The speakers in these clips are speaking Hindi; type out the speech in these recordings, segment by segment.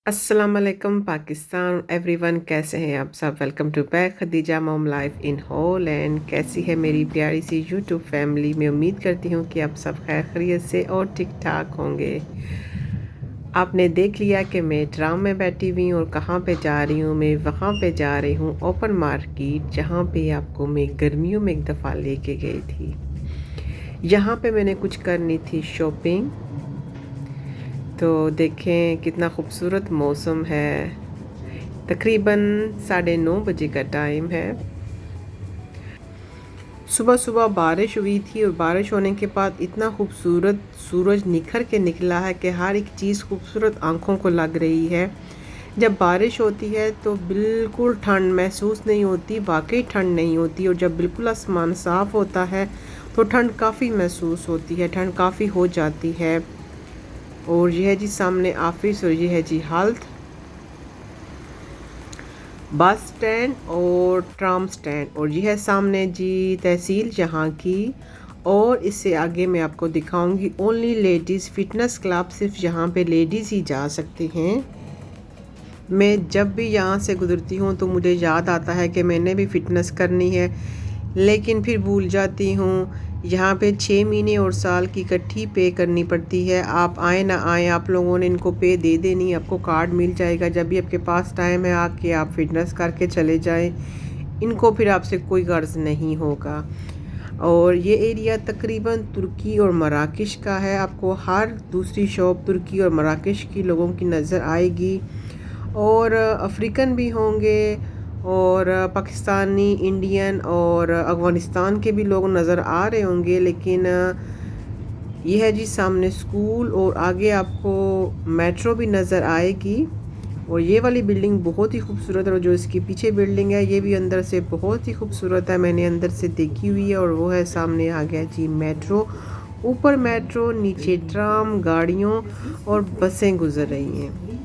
अस्सलाम वालेकुम पाकिस्तान एवरीवन, कैसे हैं आप सब। Welcome to back Khadija mom life in Holland. कैसी है मेरी प्यारी सी यूट्यूब फैमिली। मैं उम्मीद करती हूँ कि आप सब खैर खैरियत से और ठीक ठाक होंगे। आपने देख लिया कि मैं ट्राम में बैठी हुई हूँ और कहाँ पे जा रही हूँ। मैं वहाँ पे जा रही हूँ ओपन मार्केट, जहाँ पे आपको मैं गर्मियों में एक दफ़ा लेके गई थी। यहाँ पे मैंने कुछ करनी थी शॉपिंग। तो देखें कितना खूबसूरत मौसम है। तकरीबन 9:30 बजे का टाइम है। सुबह सुबह बारिश हुई थी और बारिश होने के बाद इतना खूबसूरत सूरज निखर के निकला है कि हर एक चीज़ खूबसूरत आंखों को लग रही है। जब बारिश होती है तो बिल्कुल ठंड महसूस नहीं होती, वाकई ठंड नहीं होती। और जब बिल्कुल आसमान साफ़ होता है तो ठंड काफ़ी महसूस होती है, ठंड काफ़ी हो जाती है। और यह है जी सामने ऑफिस और यह है जी हेल्थ बस स्टैंड और ट्राम स्टैंड, और ये है सामने जी तहसील जहाँ की। और इससे आगे मैं आपको दिखाऊंगी ओनली लेडीज़ फ़िटनेस क्लब, सिर्फ यहाँ पे लेडीज़ ही जा सकती हैं। मैं जब भी यहाँ से गुज़रती हूँ तो मुझे याद आता है कि मैंने भी फ़िटनेस करनी है, लेकिन फिर भूल जाती हूँ। यहाँ पे 6 महीने और साल की इकट्ठी पे करनी पड़ती है। आप आए ना आए, आप लोगों ने इनको पे दे देनी, आपको कार्ड मिल जाएगा। जब भी आपके पास टाइम है आके आप फिटनेस करके चले जाएं, इनको फिर आपसे कोई गर्ज नहीं होगा। और ये एरिया तकरीबन तुर्की और मराकश का है। आपको हर दूसरी शॉप तुर्की और मराकश की लोगों की नज़र आएगी, और अफ्रीकन भी होंगे, और पाकिस्तानी, इंडियन और अफ़गानिस्तान के भी लोग नज़र आ रहे होंगे। लेकिन यह है जी सामने स्कूल, और आगे आपको मेट्रो भी नज़र आएगी। और ये वाली बिल्डिंग बहुत ही खूबसूरत है, और जो इसकी पीछे बिल्डिंग है ये भी अंदर से बहुत ही खूबसूरत है। मैंने अंदर से देखी हुई है। और वो है सामने आ गया जी मेट्रो। ऊपर मेट्रो, नीचे ट्राम, गाड़ियों और बसें गुजर रही हैं।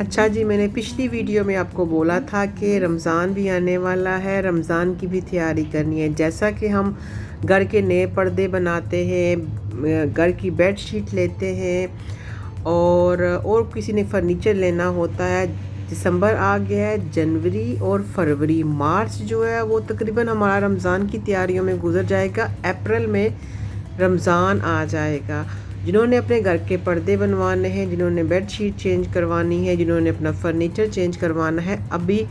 अच्छा जी, मैंने पिछली वीडियो में आपको बोला था कि रमज़ान भी आने वाला है, रमज़ान की भी तैयारी करनी है। जैसा कि हम घर के नए पर्दे बनाते हैं, घर की बेड शीट लेते हैं, और किसी ने फर्नीचर लेना होता है। दिसंबर आ गया है, जनवरी और फरवरी, मार्च जो है वो तकरीबन हमारा रमज़ान की तैयारियों में गुजर जाएगा। अप्रैल में रमज़ान आ जाएगा। जिन्होंने अपने घर के पर्दे बनवाने हैं, जिन्होंने बेड शीट चेंज करवानी है, जिन्होंने अपना फर्नीचर चेंज करवाना है, अभी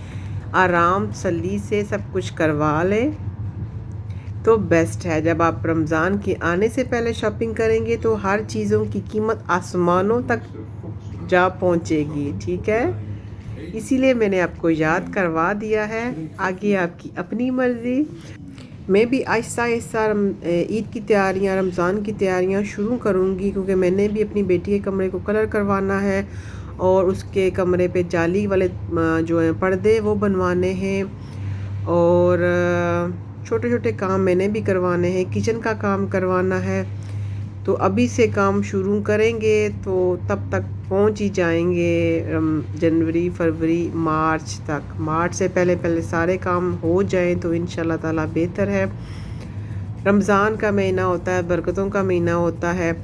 आराम तसल्ली से सब कुछ करवा लें तो बेस्ट है। जब आप रमज़ान के आने से पहले शॉपिंग करेंगे तो हर चीज़ों की कीमत आसमानों तक जा पहुंचेगी, ठीक है। इसीलिए मैंने आपको याद करवा दिया है, आगे आपकी अपनी मर्ज़ी। मैं भी आहिस्ता आहिस्ता ईद की तैयारियां, रमज़ान की तैयारियां शुरू करूंगी, क्योंकि मैंने भी अपनी बेटी के कमरे को कलर करवाना है, और उसके कमरे पे जाली वाले जो हैं पर्दे वो बनवाने हैं, और छोटे छोटे काम मैंने भी करवाने हैं, किचन का काम करवाना है। तो अभी से काम शुरू करेंगे तो तब तक पहुंच ही जाएंगे जनवरी, फरवरी, मार्च तक। मार्च से पहले पहले सारे काम हो जाएं तो इंशाल्लाह ताला बेहतर है। रमज़ान का महीना होता है, बरकतों का महीना होता है,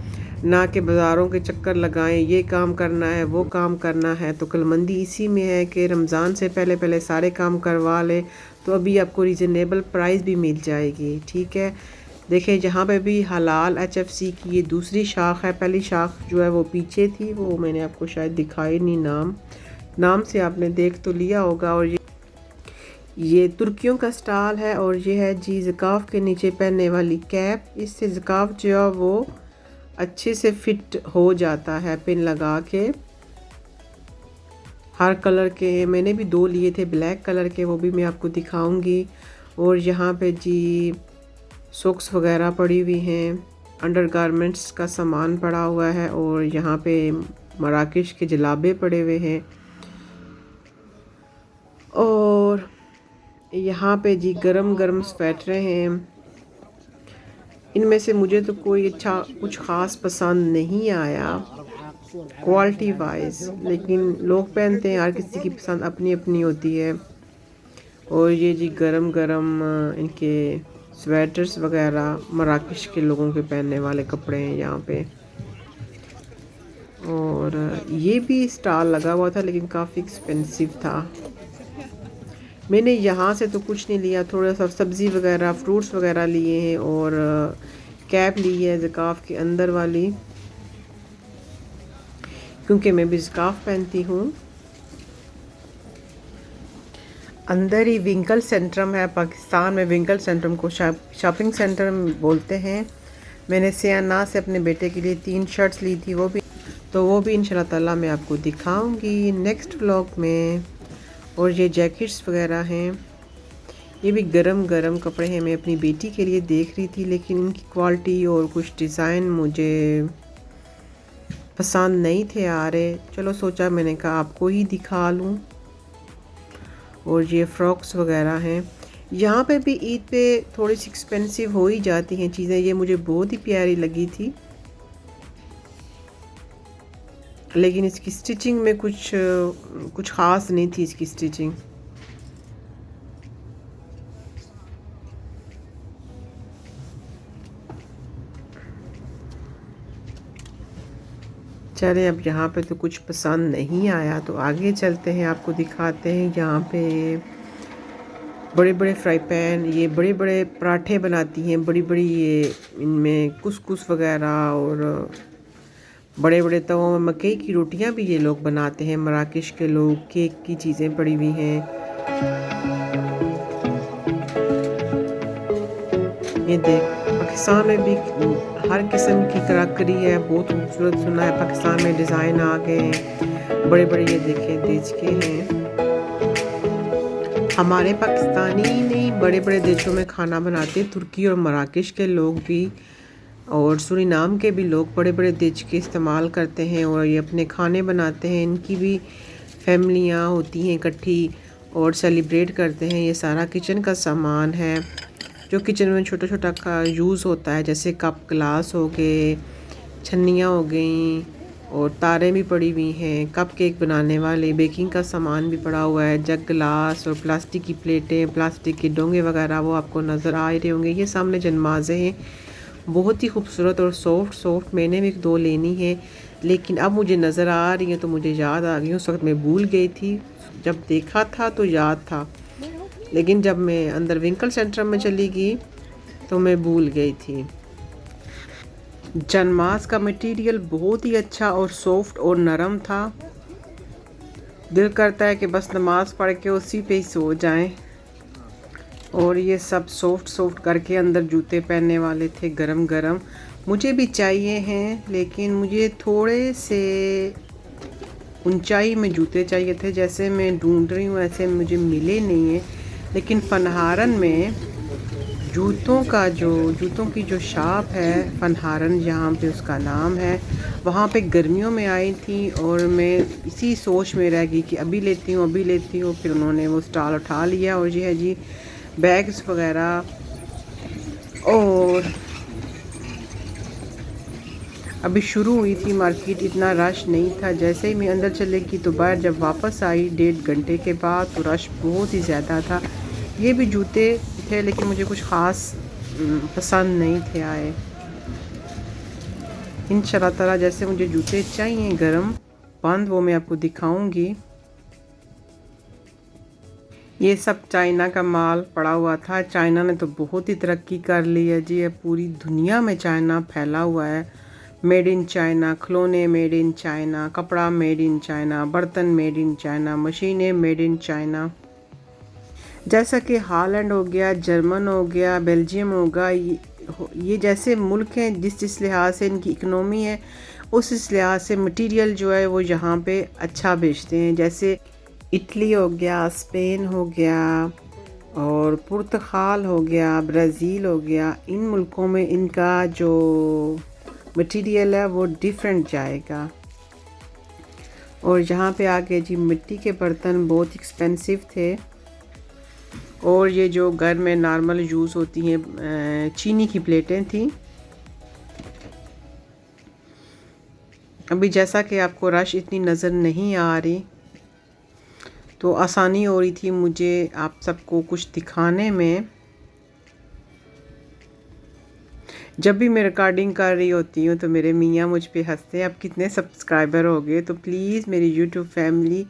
ना कि बाज़ारों के चक्कर लगाएं, ये काम करना है, वो काम करना है। तो अक्लमंदी इसी में है कि रमज़ान से पहले पहले सारे काम करवा लें, तो अभी आपको रीज़नेबल प्राइस भी मिल जाएगी, ठीक है। देखें जहाँ पे भी हलाल HFC की ये दूसरी शाख है। पहली शाख जो है वो पीछे थी, वो मैंने आपको शायद दिखाई नहीं, नाम से आपने देख तो लिया होगा। और ये तुर्कियों का स्टाइल है, और ये है जी ज़काफ़ के नीचे पहनने वाली कैप। इससे ज़काफ़ जो है वो अच्छे से फिट हो जाता है पिन लगा के। हर कलर के मैंने भी 2 लिए थे, ब्लैक कलर के, वो भी मैं आपको दिखाऊंगी। और यहाँ पे जी सॉक्स वगैरह पड़ी हुई हैं, अंडरगारमेंट्स का सामान पड़ा हुआ है, और यहाँ पे मराकश के जलाबे पड़े हुए हैं। और यहाँ पे जी गरम गरम स्वेटरें हैं। इनमें से मुझे तो कोई अच्छा कुछ ख़ास पसंद नहीं आया क्वालिटी वाइज, लेकिन लोग पहनते हैं, हर किसी की पसंद अपनी अपनी होती है। और ये जी गरम गरम इनके स्वेटर्स वगैरह मराकश के लोगों के पहनने वाले कपड़े हैं यहाँ पे। और ये भी स्टॉल लगा हुआ था लेकिन काफ़ी एक्सपेंसिव था। मैंने यहाँ से तो कुछ नहीं लिया, थोड़ा सा सब्ज़ी वगैरह फ्रूट्स वगैरह लिए हैं और कैप ली है ज़काफ़ के अंदर वाली, क्योंकि मैं भी ज़काफ़ पहनती हूँ। अंदर ही विंकल सेंट्रम है, पाकिस्तान में विंकल सेंट्रम को शॉपिंग सेंटर बोलते हैं। मैंने सियाना से अपने बेटे के लिए 3 शर्ट्स ली थी, वो भी इंशाल्लाह ताला मैं आपको दिखाऊंगी नेक्स्ट व्लॉग में। और ये जैकेट्स वगैरह हैं, ये भी गरम गरम कपड़े हैं। मैं अपनी बेटी के लिए देख रही थी लेकिन इनकी क्वालिटी और कुछ डिज़ाइन मुझे पसंद नहीं थे आ रहे। चलो सोचा, मैंने कहा आपको ही दिखा लूँ। और ये फ्रॉक्स वगैरह हैं। यहाँ पे भी ईद पे थोड़ी सी एक्सपेंसिव हो ही जाती हैं चीज़ें। ये मुझे बहुत ही प्यारी लगी थी लेकिन इसकी स्टिचिंग में कुछ ख़ास नहीं थी इसकी स्टिचिंग। चलें, अब यहाँ पे तो कुछ पसंद नहीं आया तो आगे चलते हैं, आपको दिखाते हैं। यहाँ पे बड़े बड़े फ्राई पैन, ये बड़े बड़े पराठे बनाती हैं, बड़ी बड़ी, ये इनमें कुसकुस वगैरह, और बड़े बड़े तवों में मकई की रोटियां भी ये लोग बनाते हैं। मराकश के लोग, केक की चीज़ें पड़ी हुई हैं। ये देख, पाकिस्तान में भी हर किस्म की क्रॉकरी है, बहुत खूबसूरत। सुना है पाकिस्तान में डिज़ाइन आ गए हैं बड़े बड़े। ये देखें देश के हैं, हमारे पाकिस्तानी नहीं बड़े बड़े देशों में खाना बनाते। तुर्की और मराकश के लोग भी और सूरीनाम के भी लोग बड़े बड़े देश के इस्तेमाल करते हैं और ये अपने खाने बनाते हैं। इनकी भी फैमिलियाँ होती हैं इकट्ठी और सेलिब्रेट करते हैं। ये सारा किचन का सामान है जो किचन में छोटा छोटा का यूज़ होता है, जैसे कप ग्लास हो गए, छन्नियाँ हो गई, और तारें भी पड़ी हुई हैं। कप केक बनाने वाले बेकिंग का सामान भी पड़ा हुआ है, जग गिलास और प्लास्टिक की प्लेटें, प्लास्टिक के डोंगे वगैरह वो आपको नज़र आ रहे होंगे। ये सामने जनमाज़े हैं, बहुत ही खूबसूरत और सॉफ्ट। मैंने भी 2 लेनी है लेकिन अब मुझे नज़र आ रही है तो मुझे याद आ गई। उस वक्त मैं भूल गई थी, जब देखा था तो याद था लेकिन जब मैं अंदर विंकल सेंटर में चली गई तो मैं भूल गई थी। जनमाज का मटेरियल बहुत ही अच्छा और सॉफ्ट और नरम था। दिल करता है कि बस नमाज पढ़ के उसी पे ही सो जाएं। और ये सब सॉफ्ट करके अंदर जूते पहनने वाले थे गरम गरम। मुझे भी चाहिए हैं लेकिन मुझे थोड़े से ऊंचाई में जूते चाहिए थे, जैसे मैं ढूंढ रही हूँ ऐसे मुझे मिले नहीं है। लेकिन फनहारन में जूतों की जो शॉप है, फनहारन जहाँ पे उसका नाम है, वहाँ पे गर्मियों में आई थी और मैं इसी सोच में रह गई कि अभी लेती हूँ। फिर उन्होंने वो स्टॉल उठा लिया और ये है जी बैग्स वगैरह। और अभी शुरू हुई थी मार्केट, इतना रश नहीं था। जैसे ही मैं अंदर चलेगी तो बाहर जब वापस आई 1.5 घंटे के बाद तो रश बहुत ही ज़्यादा था। ये भी जूते थे लेकिन मुझे कुछ ख़ास पसंद नहीं थे आए। इंशाल्लाह ताला जैसे मुझे जूते चाहिए गरम बंद वो मैं आपको दिखाऊंगी। ये सब चाइना का माल पड़ा हुआ था। चाइना ने तो बहुत ही तरक्की कर ली है जी, पूरी दुनिया में चाइना फैला हुआ है। मेड इन चाइना, खिलौने मेड इन चाइना, कपड़ा मेड इन चाइना, बर्तन मेड इन चाइना, मशीनें मेड इन चाइना। जैसा कि हॉलैंड हो गया, जर्मन हो गया, बेल्जियम होगा, ये जैसे मुल्क हैं जिस लिहाज से इनकी इकनॉमी है उस लिहाज से मटेरियल जो है वो यहाँ पे अच्छा बेचते हैं। जैसे इटली हो गया, स्पेन हो गया, और पुर्तगाल हो गया, ब्राज़ील हो गया, इन मुल्कों में इनका जो मटेरियल है वो डिफरेंट जाएगा। और यहाँ पे आके जी मिट्टी के बर्तन बहुत एक्सपेंसिव थे। और ये जो घर में नॉर्मल यूज़ होती हैं चीनी की प्लेटें थी। अभी जैसा कि आपको रश इतनी नज़र नहीं आ रही तो आसानी हो रही थी मुझे आप सबको कुछ दिखाने में। जब भी मैं रिकॉर्डिंग कर रही होती हूँ तो मेरे मियाँ मुझ पे हंसते हैं, अब कितने सब्सक्राइबर हो गए। तो प्लीज़ मेरी यूट्यूब फैमिली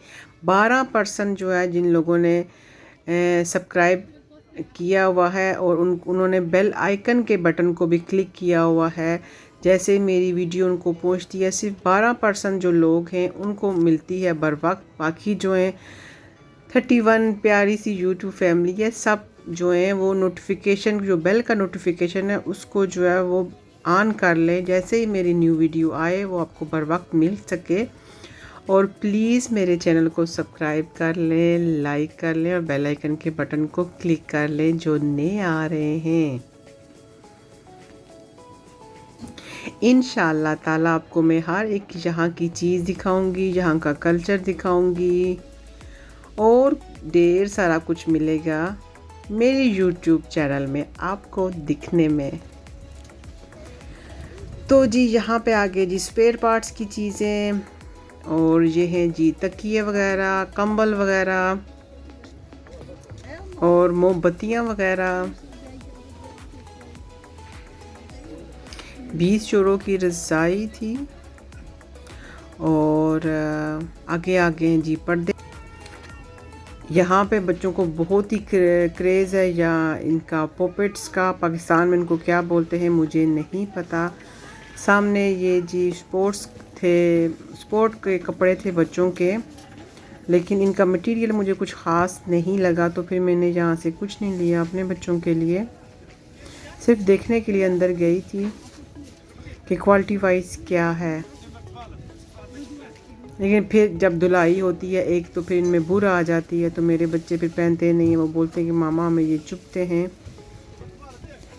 12% जो है जिन लोगों ने सब्सक्राइब किया हुआ है और उन्होंने बेल आइकन के बटन को भी क्लिक किया हुआ है, जैसे मेरी वीडियो उनको पहुंचती है, सिर्फ 12% जो लोग हैं उनको मिलती है बर वक्त। बाकी जो हैं 31 प्यारी सी यूट्यूब फैमिली है, सब जो है वो नोटिफिकेशन, जो बेल का नोटिफिकेशन है उसको जो है वो ऑन कर लें, जैसे ही मेरी न्यू वीडियो आए वो आपको बर वक्त मिल सके। और प्लीज़ मेरे चैनल को सब्सक्राइब कर लें, लाइक कर लें और बेल आइकन के बटन को क्लिक कर लें जो नए आ रहे हैं। इंशाल्लाह ताला आपको मैं हर एक यहाँ की चीज़ दिखाऊंगी, यहाँ का कल्चर दिखाऊंगी और ढेर सारा कुछ मिलेगा मेरे YouTube चैनल में आपको दिखने में। तो जी यहाँ पे आगे जी स्पेयर पार्ट्स की चीज़ें, और ये हैं जी तकिए वगैरह, कंबल वगैरह और मोमबत्तियाँ वगैरह। 20 यूरो की रज़ाई थी। और आगे आगे हैं जी पर्दे। यहाँ पे बच्चों को बहुत ही क्रेज़ है या इनका पॉपेट्स का, पाकिस्तान में इनको क्या बोलते हैं मुझे नहीं पता। सामने ये जी स्पोर्ट के कपड़े थे बच्चों के, लेकिन इनका मटेरियल मुझे कुछ ख़ास नहीं लगा, तो फिर मैंने यहाँ से कुछ नहीं लिया अपने बच्चों के लिए, सिर्फ देखने के लिए अंदर गई थी कि क्वालिटी वाइज क्या है। लेकिन फिर जब धुलाई होती है एक, तो फिर इनमें बुर आ जाती है, तो मेरे बच्चे फिर पहनते नहीं हैं, वो बोलते हैं कि मामा हमें ये चुभते हैं।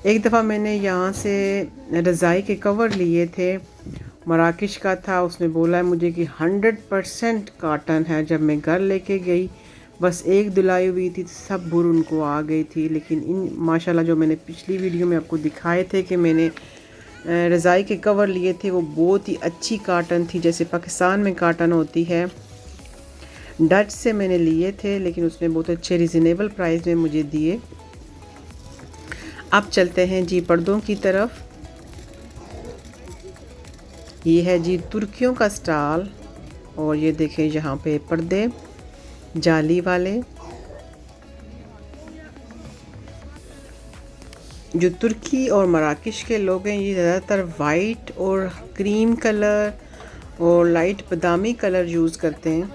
एक दफ़ा मैंने यहाँ से रज़ाई के कवर लिए थे, मराकश का था, उसने बोला है मुझे कि 100% काटन है। जब मैं घर लेके गई, बस एक धुलाई हुई थी, सब बुर उनको आ गई थी। लेकिन इन माशाल्लाह जो मैंने पिछली वीडियो में आपको दिखाए थे कि मैंने रज़ाई के कवर लिए थे, वो बहुत ही अच्छी काटन थी, जैसे पाकिस्तान में काटन होती है। डच से मैंने लिए थे, लेकिन उसने बहुत अच्छे रिजनेबल प्राइस में मुझे दिए। अब चलते हैं जी पर्दों की तरफ। ये है जी तुर्कियों का स्टाल, और ये देखें यहाँ पे पर्दे जाली वाले। जो तुर्की और मराकश के लोग हैं, ये ज़्यादातर वाइट और क्रीम कलर और लाइट बादामी कलर यूज़ करते हैं।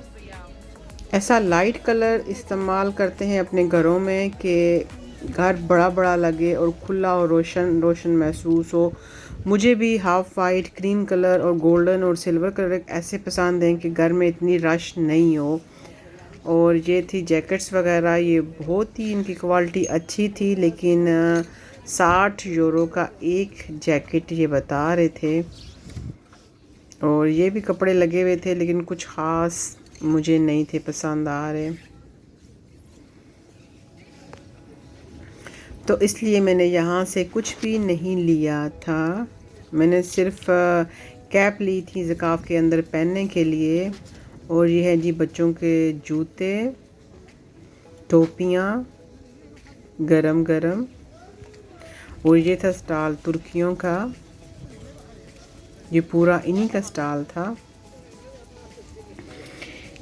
ऐसा लाइट कलर इस्तेमाल करते हैं अपने घरों में कि घर बड़ा बड़ा लगे और खुला और रोशन रोशन महसूस हो। मुझे भी हाफ वाइट, क्रीम कलर और गोल्डन और सिल्वर कलर ऐसे पसंद हैं कि घर में इतनी रश नहीं हो। और ये थी जैकेट्स वगैरह, ये बहुत ही इनकी क्वालिटी अच्छी थी, लेकिन 60 यूरो का एक जैकेट ये बता रहे थे। और ये भी कपड़े लगे हुए थे, लेकिन कुछ ख़ास मुझे नहीं थे पसंद आ रहे, तो इसलिए मैंने यहाँ से कुछ भी नहीं लिया था। मैंने सिर्फ कैप ली थी ज़काफ़ के अंदर पहनने के लिए। और ये है जी बच्चों के जूते, टोपियाँ गरम गरम। और ये था स्टॉल तुर्कियों का, ये पूरा इन्हीं का स्टॉल था।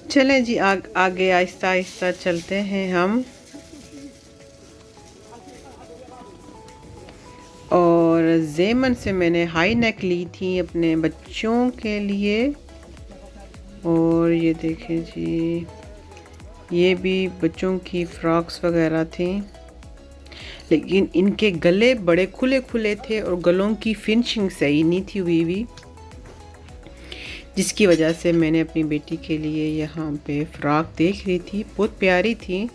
चलें जी आगे आहिस्ता आहिस्ता चलते हैं हम। और जेमन से मैंने हाई नेक ली थी अपने बच्चों के लिए। और ये देखें जी, ये भी बच्चों की फ्रॉक्स वगैरह थी, लेकिन इनके गले बड़े खुले खुले थे और गलों की फिनिशिंग सही नहीं थी हुई, जिसकी वजह से मैंने अपनी बेटी के लिए यहाँ पे फ़्रॉक देख रही थी, बहुत प्यारी थी।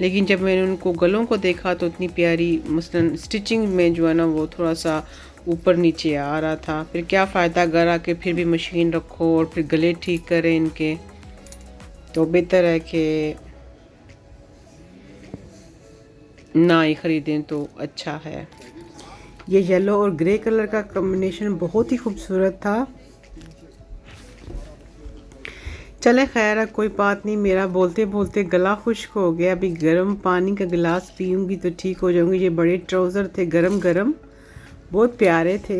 लेकिन जब मैंने उनको गलों को देखा तो इतनी प्यारी, मसलन स्टिचिंग में जो है ना वो थोड़ा सा ऊपर नीचे आ रहा था। फिर क्या फ़ायदा घर आके फिर भी मशीन रखो और फिर गले ठीक करें इनके, तो बेहतर है कि ना ही ख़रीदें तो अच्छा है। ये येलो और ग्रे कलर का कॉम्बिनेशन बहुत ही खूबसूरत था। चले खैर है, कोई बात नहीं, मेरा बोलते बोलते गला खुश्क हो गया। अभी गर्म पानी का गिलास पीऊँगी तो ठीक हो जाऊँगी। ये बड़े ट्राउज़र थे गरम गरम, बहुत प्यारे थे।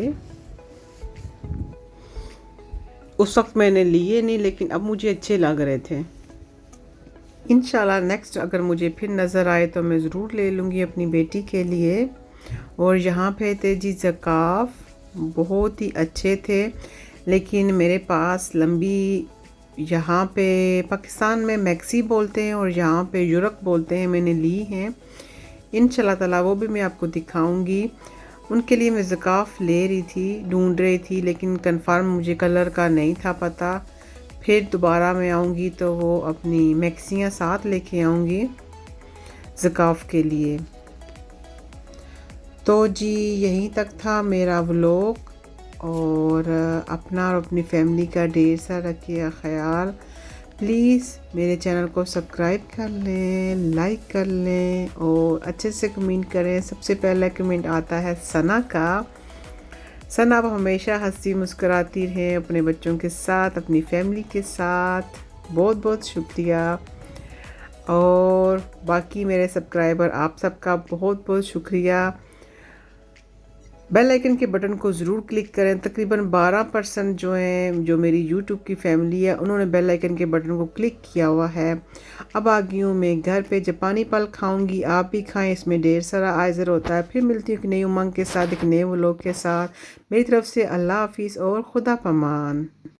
उस वक्त मैंने लिए नहीं, लेकिन अब मुझे अच्छे लग रहे थे। इंशाल्लाह नेक्स्ट अगर मुझे फिर नज़र आए तो मैं ज़रूर ले लूँगी अपनी बेटी के लिए। और यहाँ पे थे जी ज़काफ़, बहुत ही अच्छे थे, लेकिन मेरे पास लंबी, यहाँ पे पाकिस्तान में मैक्सी बोलते हैं और यहाँ पे यूरक बोलते हैं, मैंने ली हैं। इंशाल्लाह ताला वो भी मैं आपको दिखाऊंगी। उनके लिए मैं ज़काफ़ ले रही थी, ढूंढ रही थी, लेकिन कंफर्म मुझे कलर का नहीं था पता। फिर दोबारा मैं आऊँगी तो वो अपनी मैक्सियाँ साथ लेके आऊँगी ज़काफ़ के लिए। तो जी यहीं तक था मेरा व्लॉग, और अपना और अपनी फैमिली का ढेर सारा रखिए ख्याल। प्लीज़ मेरे चैनल को सब्सक्राइब कर लें, लाइक कर लें और अच्छे से कमेंट करें। सबसे पहला कमेंट आता है सना का। सना, आप हमेशा हंसी मुस्कुराती रहें अपने बच्चों के साथ, अपनी फैमिली के साथ। बहुत बहुत शुक्रिया। और बाकी मेरे सब्सक्राइबर, आप सबका बहुत बहुत शुक्रिया। बेल आइकन के बटन को ज़रूर क्लिक करें। तकरीबन 12% जो हैं, जो मेरी यूट्यूब की फैमिली है, उन्होंने बेल आइकन के बटन को क्लिक किया हुआ है। अब आ गई हूँ मैं घर पे, जापानी पल खाऊंगी, आप भी खाएं, इसमें ढेर सारा आयज़र होता है। फिर मिलती हूँ एक नई उमंग के साथ, एक नए व्लॉग के साथ। मेरी तरफ से अल्लाह हाफिज़ और खुदा पमान।